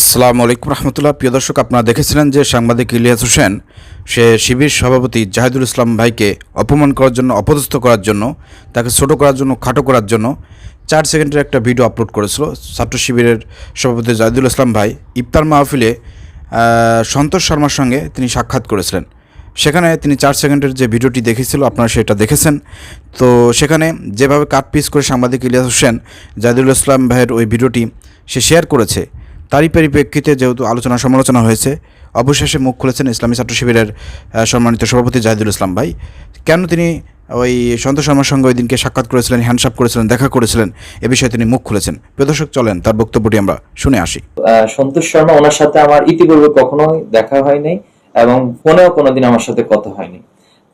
আসসালামু আলাইকুম রহমতুল্লাহ। প্রিয় দর্শক, আপনারা দেখেছিলেন যে সাংবাদিক ইলিয়াস হোসেন সে শিবির সভাপতি জাহিদুল ইসলাম ভাইকে অপমান করার জন্য, অপদস্থ করার জন্য, তাকে ছোটো করার জন্য, খাটো করার জন্য 4 সেকেন্ডের একটা ভিডিও আপলোড করেছিল। ছাত্র শিবিরের সভাপতি জাহিদুল ইসলাম ভাই ইফতার মাহফিলে সন্তোষ শর্মার সঙ্গে তিনি সাক্ষাৎ করেছিলেন। সেখানে তিনি 4 সেকেন্ডের যে ভিডিওটি দেখেছিল, আপনারা সেটা দেখেছেন। তো সেখানে যেভাবে কাট পিস করে সাংবাদিক ইলিয়াস হোসেন জাহিদুল ইসলাম ভাইয়ের ওই ভিডিওটি সে শেয়ার করেছে, তারই পরিপ্রেক্ষিতে যেহেতু আলোচনা সমালোচনা হয়েছে, অবশেষে মুখ খুলেছেন ইসলামী ছাত্র শিবিরের সম্মানিত সভাপতি জাহিদুল ইসলাম ভাই। কেন তিনি ওই সন্তোষ শর্মার সঙ্গে ওই দিনকে সাক্ষাৎ করেছিলেন, হ্যান্ডশাপ করেছিলেন, দেখা করেছিলেন, এ বিষয়ে তিনি মুখ খুলেছেন। প্রিয় দর্শক, চলেন তার বক্তব্যটি আমরা শুনে আসি। সন্তোষ শর্মা, ওনার সাথে আমার ইতিপূর্বে কখনোই দেখা হয়নি এবং ফোনেও কোনোদিন আমার সাথে কথা হয়নি।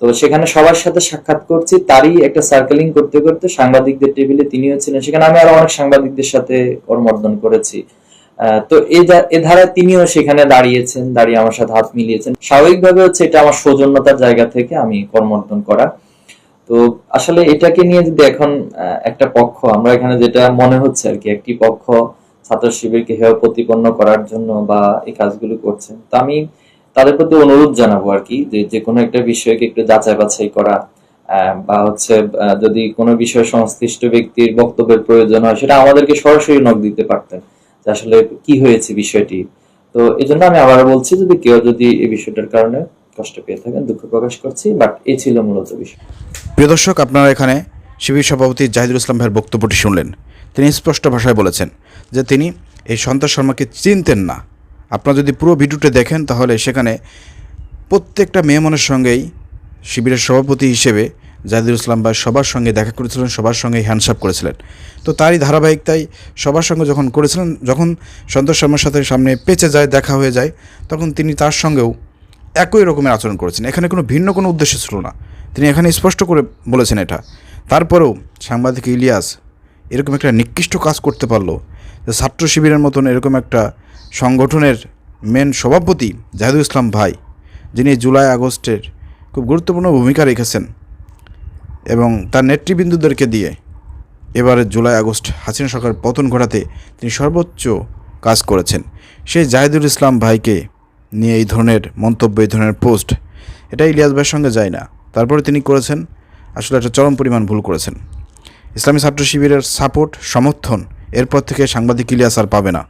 তো সেখানে সবার সাথে সাক্ষাৎ করছি, তারই একটা সার্কেলিং করতে করতে সাংবাদিকদের টেবিলে তিনিও ছিলেন। সেখানে আমি আরো অনেক সাংবাদিকদের সাথে করমর্দন করেছি। তো এ ধারায় তিনিও সেখানে দাঁড়িয়েছেন, দাঁড়িয়ে আমার সাথে হাত মিলিয়েছেন। স্বাভাবিকভাবে হচ্ছে এটা আমার সৌজন্যতার জায়গা থেকে আমি করমর্দন করা। তো আসলে এটাকে নিয়ে যদি এখন একটা পক্ষ, আমরা এখানে যেটা মনে হচ্ছে আর কি, একটি পক্ষ ছাত্র শিবিরকে হেয় প্রতিপন্ন করার জন্য বা এই কাজগুলো করছে, তো আমি তাদের প্রতি অনুরোধ জানাবো আর কি, যে কোনো একটা বিষয়কে একটু যাচাই বাছাই করা, বা হচ্ছে যদি কোনো বিষয়ে সংশ্লিষ্ট ব্যক্তির বক্তব্যের প্রয়োজন হয়, সেটা আমাদেরকে সরাসরি নক দিতে পারতেন যে আসলে কি হয়েছে বিষয়টি। তো এই জন্য আমি আবার বলছি, যদি কেউ যদি এই বিষয়টার কারণে কষ্ট পেয়ে থাকেন, দুঃখ প্রকাশ করছি, বাট এই ছিল মূলত বিষয়। প্রিয় দর্শক, আপনারা এখানে শিবির সভাপতি জাহিদুল ইসলাম ভাইয়ের বক্তব্যটি শুনলেন। তিনি স্পষ্ট ভাষায় বলেছেন যে তিনি এই সন্তোষ শর্মাকে চিনতেন না। আপনারা যদি পুরো ভিডিওটা দেখেন, তাহলে সেখানে প্রত্যেকটা মেয়ে মনের সঙ্গেই শিবিরের সভাপতি হিসেবে জাহিদুল ইসলাম ভাই সবার সঙ্গে দেখা করেছিলেন, সবার সঙ্গে হ্যান্ডশাপ করেছিলেন। তো তারই ধারাবাহিকতাই সবার সঙ্গে যখন করেছিলেন, যখন সন্তোষ শর্মার সাথে সামনে পেঁচে যায়, দেখা হয়ে যায়, তখন তিনি তার সঙ্গেও একই রকমের আচরণ করেছেন। এখানে কোনো ভিন্ন কোনো উদ্দেশ্য ছিল না, তিনি এখানে স্পষ্ট করে বলেছেন এটা। তারপরেও সাংবাদিক ইলিয়াস এরকম একটা নিকৃষ্ট কাজ করতে পারলো, যে ছাত্র শিবিরের মতন এরকম একটা সংগঠনের মেন সভাপতি জাহিদুল ইসলাম ভাই, যিনি জুলাই আগস্টের খুব গুরুত্বপূর্ণ ভূমিকা রেখেছেন এবং তার নেতৃবৃন্দদেরকে দিয়ে এবারে জুলাই আগস্ট হাসিনা সরকারের পতন ঘটাতে তিনি সর্বোচ্চ কাজ করেছেন। সেই জাহিদুল ইসলাম ভাইকে নিয়ে এই ধরনের মন্তব্য, এই ধরনের পোস্ট, এটা ইলিয়াস ভাইয়ের সঙ্গে যায় না। তারপরে তিনি করেছেন আসলে একটা চরম পরিমাণ ভুল করেছেন। ইসলামী ছাত্র শিবিরের সাপোর্ট, সমর্থন এরপর থেকে সাংবাদিক ইলিয়াস আর পাবে না।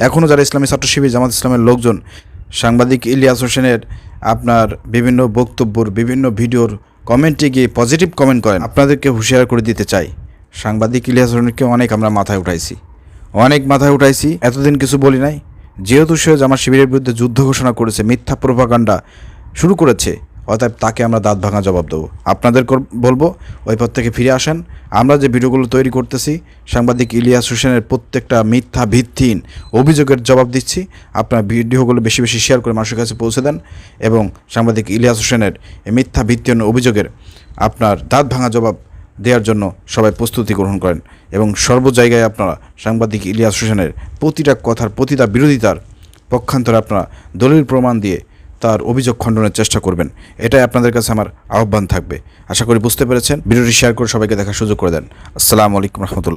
এখনও যারা ইসলামী ছাত্র শিবির, জামাত ইসলামের লোকজন সাংবাদিক ইলিয়াস হোসেনের আপনার বিভিন্ন বক্তব্যর, বিভিন্ন ভিডিওর কমেন্টে গিয়ে পজিটিভ কমেন্ট করেন, আপনাদেরকে হুঁশিয়ার করে দিতে চাই, সাংবাদিক ইলিয়াস হোসেনকে অনেক আমরা মাথায় উঠাইছি, এতদিন কিছু বলি নাই। যেহেতু সে জামাত শিবিরের বিরুদ্ধে যুদ্ধ ঘোষণা করেছে, মিথ্যা প্রোপাগান্ডা শুরু করেছে, অতএব তাকে আমরা দাঁত ভাঙা জবাব দেবো। আপনাদের বলবো ওই পথ থেকে ফিরে আসেন। আমরা যে ভিডিওগুলো তৈরি করতেছি, সাংবাদিক ইলিয়াস হোসেনের প্রত্যেকটা মিথ্যা ভিত্তিহীন অভিযোগের জবাব দিচ্ছি। আপনার ভিডিওগুলো বেশি বেশি শেয়ার করে মানুষের কাছে পৌঁছে দেন এবং সাংবাদিক ইলিয়াস হোসেনের এই মিথ্যা ভিত্তিহীন অভিযোগের আপনার দাঁত ভাঙা জবাব দেওয়ার জন্য সবাই প্রস্তুতি গ্রহণ করেন এবং সর্ব জায়গায় আপনারা সাংবাদিক ইলিয়াস হোসেনের প্রতিটা কথার, প্রতিটা বিরোধিতার পক্ষান্তরে আপনারা দলিল প্রমাণ দিয়ে তার অভিযোগ খণ্ডনের চেষ্টা করবেন। এটাই আপনাদের কাছে আমার আহ্বান থাকবে। আশা করি বুঝতে পেরেছেন। ভিডিওটি শেয়ার করে সবাইকে দেখার সুযোগ করে দেন। আসসালামু আলাইকুম রহমতুল্লাহ।